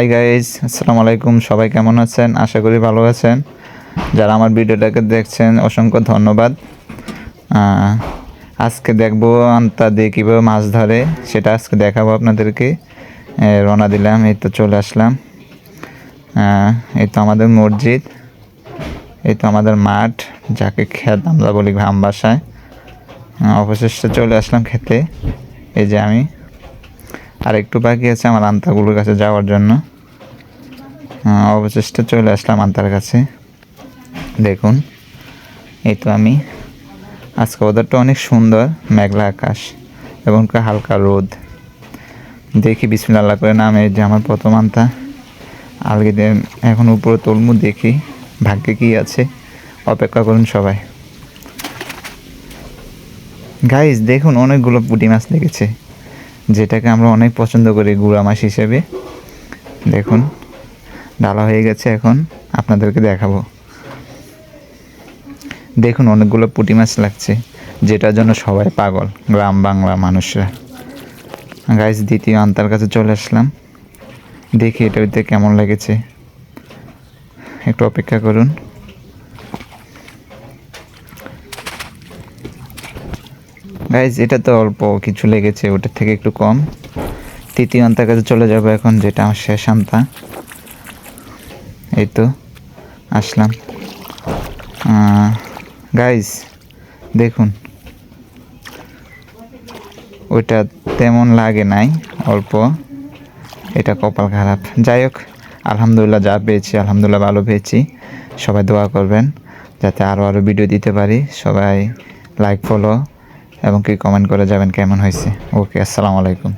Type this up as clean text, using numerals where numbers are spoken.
Hi guys, আসসালামু আলাইকুম। সবাই কেমন আছেন? আশা করি ভালো আছেন। যারা আমার ভিডিওটাকে দেখছেন অসংখ্য ধন্যবাদ। আজকে দেখবো আন্তা দিয়ে কীভাবে মাছ ধরে, সেটা আজকে দেখাবো আপনাদেরকে। রওনা দিলাম, এই তো চলে আসলাম। এই তো আমাদের মসজিদ, এই তো আমাদের মাঠ, যাকে ক্ষেত আমরা বলি গ্রাম ভাষায়। অবশেষে চলে আসলাম খেতে। এই যে আমি, আর একটু বাকি আছে আমার আন্তাগুলোর কাছে যাওয়ার জন্য। অবশেষে চলে আসলাম আন্তার কাছে। দেখুন, এই তো আমি। আজকে ওদেরটা অনেক সুন্দর, মেঘলা আকাশ এবং হালকা রোদ। দেখি বিসমিল্লাহ করে নামে যে আমার প্রথম আন্তা আলগে দিয়ে এখন উপরে তলমু, দেখি ভাগ্যে কী আছে। অপেক্ষা করুন সবাই। গাইস দেখুন, অনেকগুলো পুঁটি মাছ লেগেছে, যেটাকে আমরা অনেক পছন্দ করি গুঁড়া মাছ হিসেবে। দেখুন ডালা হয়ে গেছে, এখন আপনাদেরকে দেখাবো। দেখুন অনেকগুলো পুঁটি মাছ লাগছে, যেটার জন্য সবাই পাগল, গ্রাম বাংলা মানুষরা। গাইস দ্বিতীয় আন্তার কাছে চলে আসলাম, দেখি এটা হইতে কেমন লেগেছে। একটু অপেক্ষা করুন। গাইস এটা তো অল্প কিছু লেগেছে, ওটার থেকে একটু কম। তৃতীয় আন্তার কাছে চলে যাবো এখন, যেটা আমার শেষ আন্তা। এই তো আসলাম। গাইস দেখুন, ওইটা তেমন লাগে নাই, অল্প। এটা কপাল খারাপ। যাই হোক, আলহামদুলিল্লাহ যা পেয়েছি আলহামদুলিল্লাহ ভালো পেয়েছি। সবাই দোয়া করবেন যাতে আরও ভিডিও দিতে পারি। সবাই লাইক, ফলো এবং কি কমেন্ট করে যাবেন কেমন হয়েছে। ওকে, আসসালামু আলাইকুম।